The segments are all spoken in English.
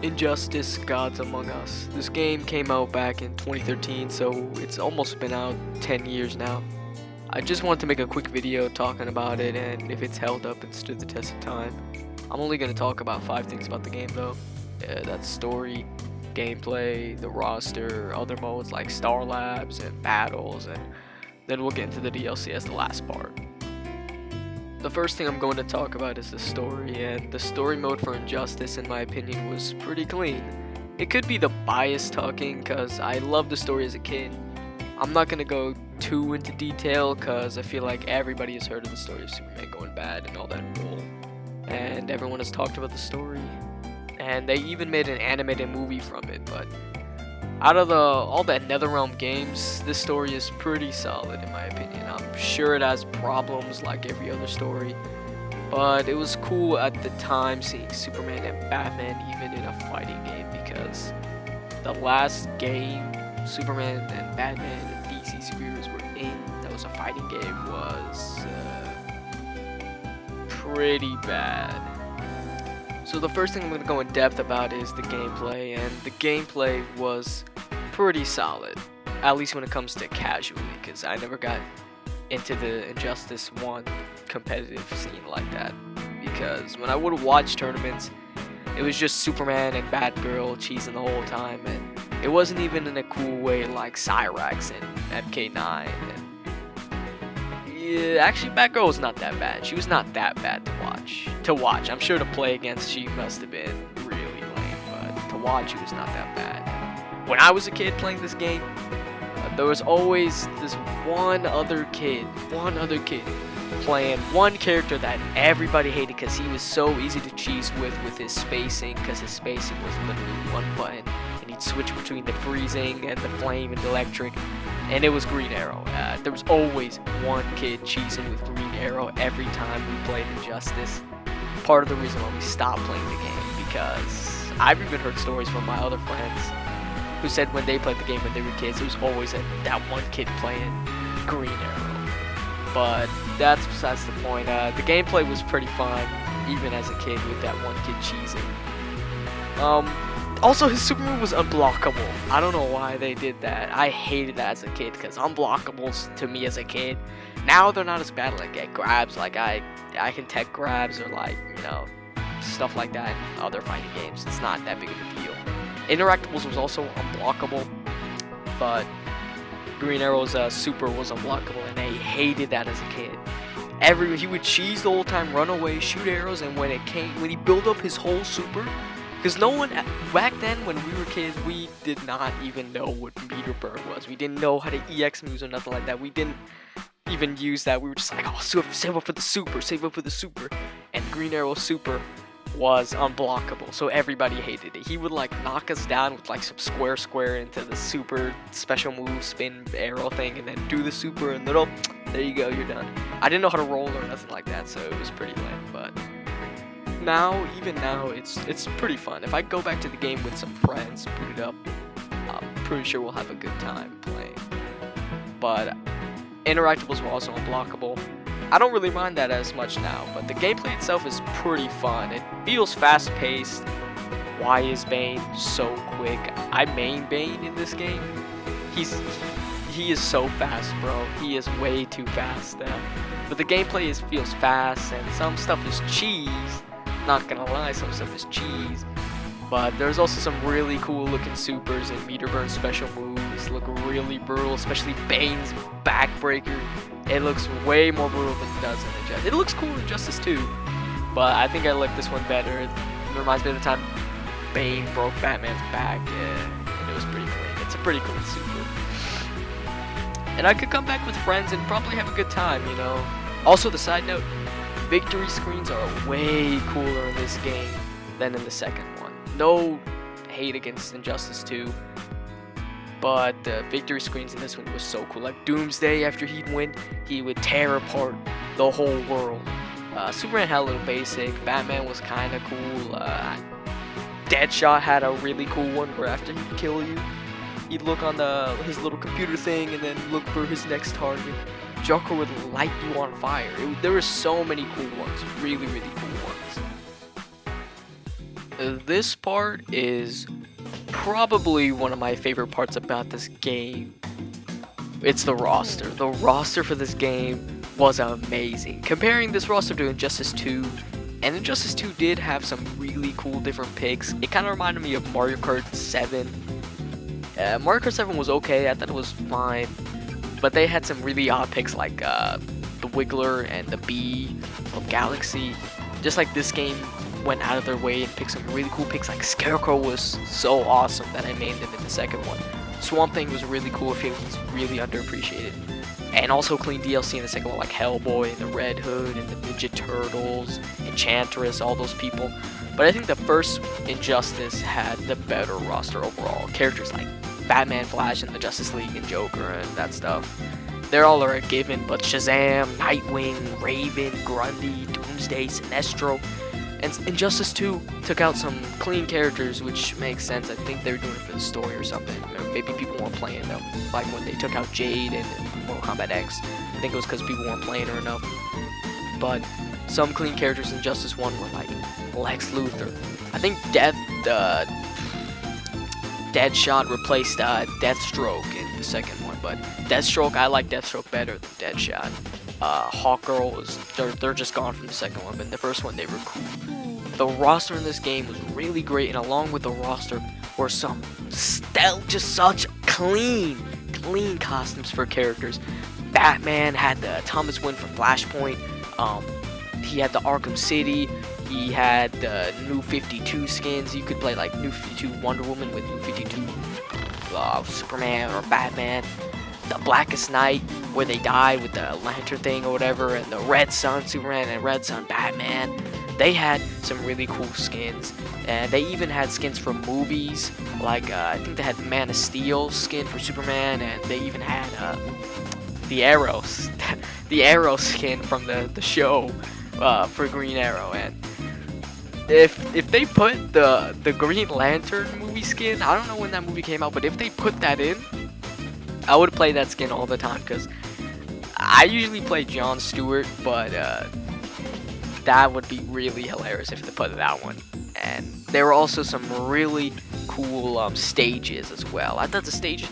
Injustice Gods Among Us. This game came out back in 2013, so it's almost been out 10 years now. I just wanted to make a quick video talking about it and if it's held up and stood the test of time. I'm only going to talk about 5 things about the game though. That's story, gameplay, the roster, other modes like Star Labs and battles, and then we'll get into the DLC as the last part. The first thing I'm going to talk about is the story, and the story mode for Injustice, in my opinion, was pretty clean. It could be the bias talking, cause I loved the story as a kid. I'm not gonna go too into detail, cause I feel like everybody has heard of the story of Superman going bad and all that bull. And everyone has talked about the story, and they even made an animated movie from it, but out of all the NetherRealm games, this story is pretty solid in my opinion. I'm sure it has problems like every other story, but it was cool at the time seeing Superman and Batman even in a fighting game, because the last game Superman and Batman and DC superheroes were in that was a fighting game was pretty bad. So the first thing I'm going to go in depth about is the gameplay, and the gameplay was pretty solid, at least when it comes to casually, because I never got into the Injustice 1 competitive scene like that, because when I would watch tournaments, it was just Superman and Batgirl cheesing the whole time, and it wasn't even in a cool way like Cyrax and MK9. And yeah, actually, Batgirl was not that bad. She was not that bad to watch. I'm sure to play against, she must have been really lame, but to watch, it was not that bad. When I was a kid playing this game, there was always this one other kid playing one character that everybody hated because he was so easy to cheese with his spacing, because his spacing was literally one button, and he'd switch between the freezing and the flame and the electric, and it was Green Arrow. There was always one kid cheesing with Green Arrow every time we played Injustice. Part of the reason why we stopped playing the game, because I've even heard stories from my other friends who said when they played the game when they were kids, it was always that one kid playing Green Arrow. But that's besides the point. The gameplay was pretty fun, even as a kid, with that one kid cheesing. Also, his super move was unblockable. I don't know why they did that. I hated that as a kid, because unblockables to me as a kid, now they're not as bad. Like at grabs, like I can tech grabs, or like, you know, stuff like that in other fighting games. It's not that big of a deal. Interactables was also unblockable, but Green Arrow's super was unblockable, and I hated that as a kid. He would cheese the whole time, run away, shoot arrows, and when he built up his whole super, because no one back then when we were kids, we did not even know what meter burn was. We didn't know how to EX moves or nothing like that. We didn't even use that. We were just like, oh, save up for the super, and Green Arrow super was unblockable, so everybody hated it. He would like knock us down with like some square into the super special move spin arrow thing, and then do the super, and then oh, there you go, you're done. I didn't know how to roll or nothing like that, so it was pretty lame. But even now, it's pretty fun. If I go back to the game with some friends, boot it up, I'm pretty sure we'll have a good time playing. But interactables were also unblockable. I don't really mind that as much now, but the gameplay itself is pretty fun. It feels fast-paced. Why is Bane so quick? I main Bane in this game. He is so fast, bro. He is way too fast now. But the gameplay feels fast, and some stuff is cheese. Not gonna lie, some stuff is cheese. But there's also some really cool looking supers and meter burn special moves. Look really brutal, especially Bane's backbreaker. It looks way more brutal than it does in Injustice. It looks cool in Injustice too, but I think I like this one better. It reminds me of the time Bane broke Batman's back, and it was pretty clean. It's a pretty clean super. And I could come back with friends and probably have a good time, you know. Also, the side note, victory screens are way cooler in this game than in the second one. No hate against Injustice 2. But the victory screens in this one was so cool. Like Doomsday, after he'd win, he would tear apart the whole world. Superman had a little basic. Batman was kind of cool. Deadshot had a really cool one where after he'd kill you, he'd look on his little computer thing and then look for his next target. Joker would light you on fire. There were so many cool ones. Really, really cool ones. This part is probably one of my favorite parts about this game. It's the roster. The roster for this game was amazing. Comparing this roster to Injustice 2, and Injustice 2 did have some really cool different picks. It kind of reminded me of Mario Kart 7. Mario Kart 7 was okay, I thought it was fine. But they had some really odd picks like the Wiggler and the Bee from Galaxy. Just like this game went out of their way and picked some really cool picks. Like Scarecrow was so awesome that I named him in the second one. Swamp Thing was really cool. I feel he's really underappreciated. And also clean DLC in the second one, like Hellboy and the Red Hood and the Ninja Turtles, Enchantress, all those people. But I think the first Injustice had the better roster overall. Characters like Batman, Flash, and the Justice League, and Joker, and that stuff. They're all a given, but Shazam, Nightwing, Raven, Grundy, Doomsday, Sinestro, and Injustice 2 took out some clean characters, which makes sense. I think they were doing it for the story or something. Or maybe people weren't playing them. Like when they took out Jade in Mortal Kombat X. I think it was because people weren't playing her enough. But some clean characters in Injustice 1 were like Lex Luthor. I think Deadshot replaced Deathstroke in the second one. But Deathstroke, I like Deathstroke better than Deadshot. Hawkgirl, they're just gone from the second one, but in the first one they were cool. The roster in this game was really great, and along with the roster were some just such clean costumes for characters. Batman had the Thomas Wayne from Flashpoint. He had the Arkham City. He had the New 52 skins. You could play like New 52 Wonder Woman with New 52 Superman or Batman. The Blackest Night, where they died with the lantern thing or whatever, and the Red Sun Superman and Red Sun Batman. They had some really cool skins, and they even had skins from movies, like I think they had the Man of Steel skin for Superman, and they even had the Arrow skin from the show for Green Arrow. And if they put the Green Lantern movie skin, I don't know when that movie came out, but if they put that in, I would play that skin all the time, because I usually play John Stewart, but that would be really hilarious if they put that one. And there were also some really cool stages as well. I thought the stages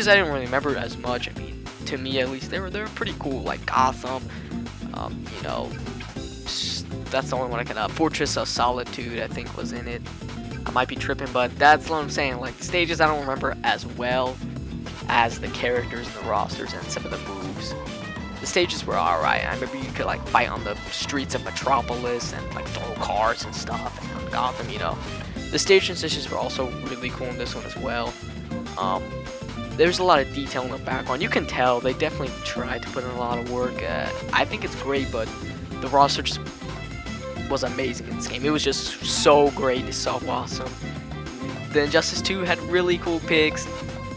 I didn't really remember as much. I mean, to me at least, they were pretty cool. Like Gotham, you know, that's the only one I can. Fortress of Solitude, I think, was in it. I might be tripping, but that's what I'm saying. Like the stages, I don't remember as well as the characters and the rosters and some of the moves. The stages were alright. I remember you could like fight on the streets of Metropolis and like throw cars and stuff and Gotham, you know. The stage transitions were also really cool in this one as well. There's a lot of detail in the background. You can tell they definitely tried to put in a lot of work. I think it's great, but the roster just was amazing in this game. It was just so great. It's so awesome. The Injustice 2 had really cool picks,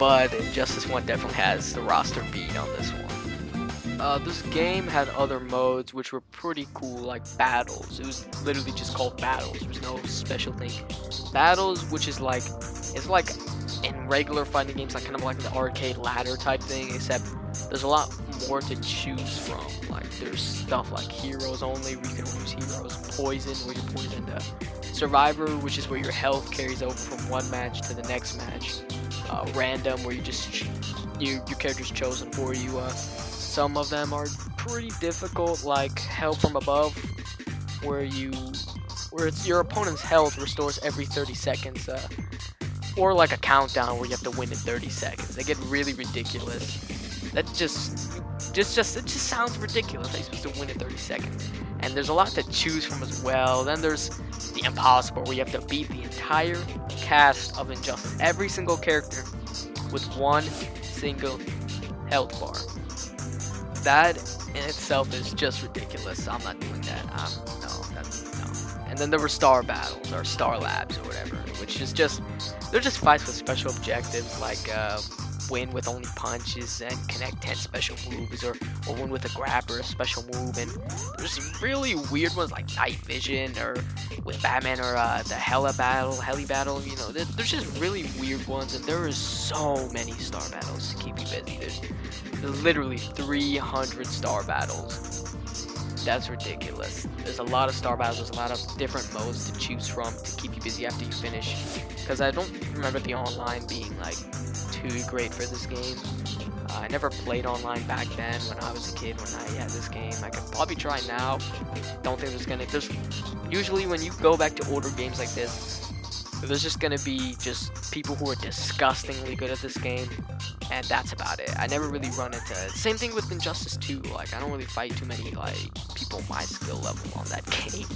but Injustice 1 definitely has the roster beat on this one. This game had other modes which were pretty cool, like battles. It was literally just called battles. There was no special thing. Battles, which is like, it's like in regular fighting games, like kind of like the arcade ladder type thing, except there's a lot more to choose from. Like there's stuff like heroes only, where you can use heroes. Poison, where you're poisoned. Survivor, which is where your health carries over from one match to the next match. Random, where you just your character's chosen for you. Some of them are pretty difficult, like Hell from Above, where it's your opponent's health restores every 30 seconds, or like a countdown where you have to win in 30 seconds. They get really ridiculous. That just sounds ridiculous. They're supposed to win in 30 seconds, and there's a lot to choose from as well. Then there's the Impossible, where you have to beat the entire cast of Injustice, every single character, with one single health bar. That in itself is just ridiculous. I'm not doing that. No. And then there were Star Battles or Star Labs or whatever, which is they're just fights with special objectives, like win with only punches and connect 10 special moves, or win with a grab or a special move. And there's really weird ones like Night Vision, or with Batman, or the Heli Battle, you know. There's just really weird ones, and there is so many Star Battles to keep you busy. There's literally 300 Star Battles. That's ridiculous. There's a lot of star battles, there's a lot of different modes to choose from to keep you busy after you finish. Because I don't remember the online being like too great for this game. I never played online back then when I was a kid when I had this game. I could probably try now. Don't think there's usually when you go back to older games like this, there's just gonna be just people who are disgustingly good at this game, and that's about it. I never really run into it. Same thing with Injustice 2. Like, I don't really fight too many like people my skill level on that game,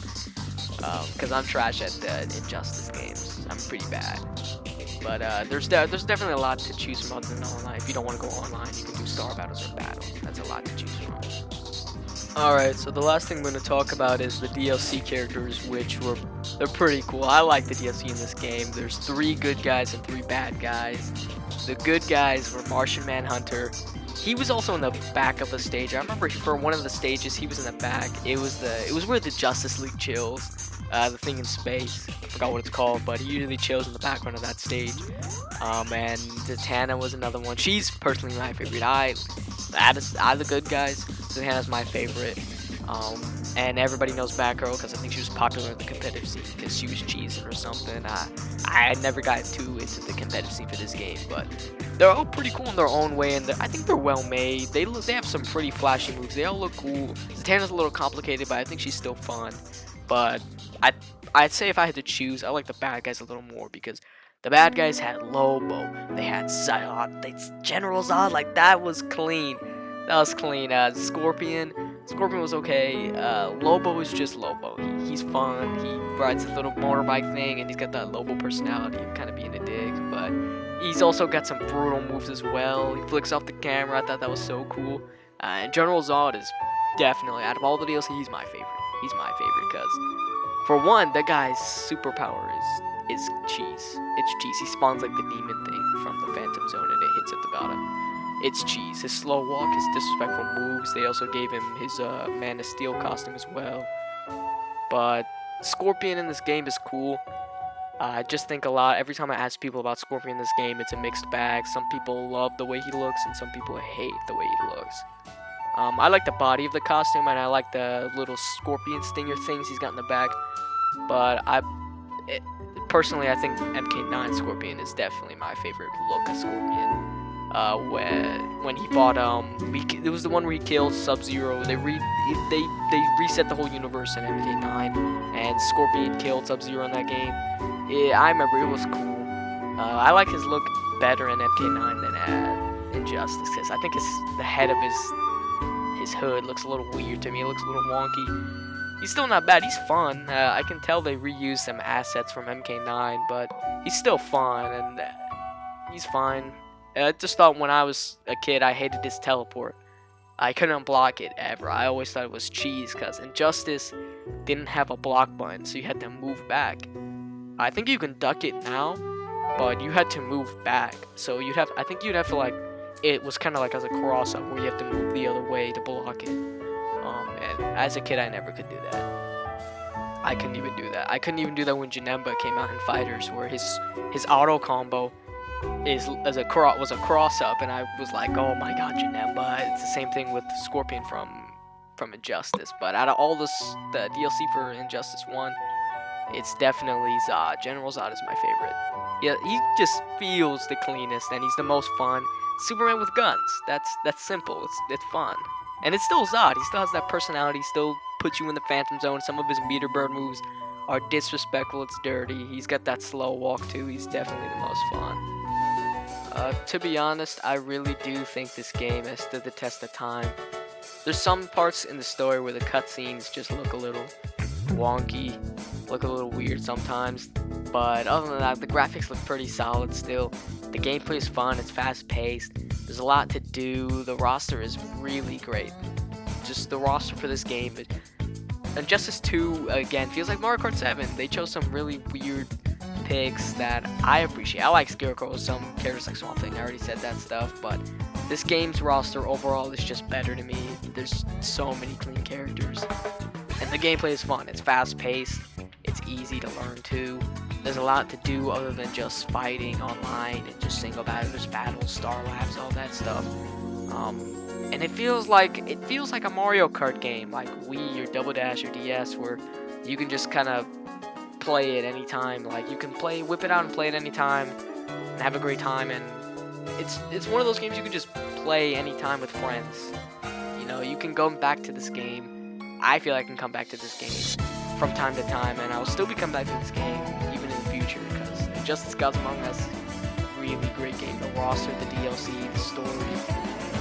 because I'm trash at the Injustice games. I'm pretty bad. But there's definitely a lot to choose from other than online. If you don't want to go online, you can do star battles or battles. That's a lot to choose from. Alright, so the last thing I'm going to talk about is the DLC characters, they're pretty cool. I like the DLC in this game. There's 3 good guys and 3 bad guys. The good guys were Martian Manhunter. He was also in the back of the stage. I remember for one of the stages he was in the back. It was where the Justice League chills. The thing in space. I forgot what it's called, but he usually chills in the background of that stage. And Zatanna was another one. She's personally my favorite. Out of the good guys, Zatanna's my favorite. And everybody knows Batgirl because I think she was popular in the competitive scene because she was cheesing or something. I never got too into the competitive scene for this game, but they're all pretty cool in their own way, and I think they're well made. They have some pretty flashy moves. They all look cool. Zatanna's a little complicated, but I think she's still fun. But I'd say if I had to choose, I like the bad guys a little more because the bad guys had Lobo, they had Zod, General Zod, like that was clean. That was clean. Scorpion was okay. Lobo was just Lobo. He's fun. He rides a little motorbike thing, and he's got that Lobo personality of kind of being a dick. But he's also got some brutal moves as well. He flicks off the camera. I thought that was so cool. And General Zod is definitely, out of all the DLC, he's my favorite. He's my favorite because, for one, that guy's superpower is cheese. It's cheese. He spawns like the demon thing from the Phantom Zone, and it hits at the bottom. It's cheese. His slow walk, his disrespectful moves. They also gave him his Man of Steel costume as well. But Scorpion in this game is cool. I just think a lot. Every time I ask people about Scorpion in this game, it's a mixed bag. Some people love the way he looks, and some people hate the way he looks. I like the body of the costume, and I like the little scorpion stinger things he's got in the back. But personally, I think MK9 Scorpion is definitely my favorite look of Scorpion. When he fought, it was the one where he killed Sub-Zero. They reset the whole universe in MK9, and Scorpion killed Sub-Zero in that game. I remember it was cool. I like his look better in MK9 than Injustice, because I think the head of his hood looks a little weird to me. It looks a little wonky. He's still not bad. He's fun. I can tell they reused some assets from MK9, but he's still fun, and he's fine. I just thought when I was a kid, I hated his teleport. I couldn't block it ever. I always thought it was cheese because Injustice didn't have a block button, so you had to move back. I think you can duck it now, but you had to move back. So I think you'd have to like, it was kind of like as a cross-up where you have to move the other way to block it. And as a kid, I never could do that. I couldn't even do that. I couldn't even do that when Janemba came out in Fighters, where his auto combo was a cross-up, and I was like, oh my god, Janemba. It's the same thing with Scorpion from Injustice. But out of all the DLC for Injustice 1, it's definitely Zod. General Zod is my favorite. Yeah, he just feels the cleanest, and he's the most fun. Superman with guns. That's simple. It's fun. And it's still Zod. He still has that personality. Still puts you in the Phantom Zone. Some of his meter bird moves are disrespectful. It's dirty. He's got that slow walk too. He's definitely the most fun. To be honest, I really do think this game has stood the test of time. There's some parts in the story where the cutscenes just look a little wonky, look a little weird sometimes. But other than that, the graphics look pretty solid still. The gameplay is fun. It's fast-paced. There's a lot to do. The roster is really great. Just the roster for this game. Injustice 2, again, feels like Mario Kart 7. They chose some really weird picks that I appreciate. I like Scarecrow, some characters like Swamp Thing. I already said that stuff. But this game's roster overall is just better to me. There's so many clean characters. And the gameplay is fun. It's fast-paced. It's easy to learn too. There's a lot to do other than just fighting online and just single battles, Star Labs, all that stuff. and it feels like a Mario Kart game, like Wii or Double Dash or DS, where you can just kind of play it anytime. Like you can whip it out and play it anytime, and have a great time. And it's one of those games you can just play anytime with friends. You know, you can go back to this game. I feel I can come back to this game from time to time, and I'll still be coming back to this game even in the future, because Injustice Gods Among Us, really great game. The roster, the DLC, the story.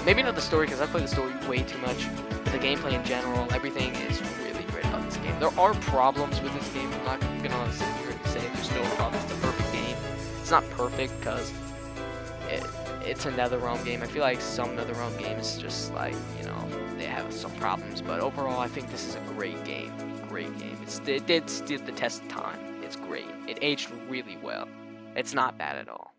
Maybe not the story, because I play the story way too much, but the gameplay in general, everything is really great about this game. There are problems with this game. I'm not gonna sit here and say there's no problems. It's a perfect game. It's not perfect because it's a NetherRealm game. I feel like some NetherRealm games just like, you know, they have some problems, but overall I think this is a great game. Great game. It did stand the test of time. It's great. It aged really well. It's not bad at all.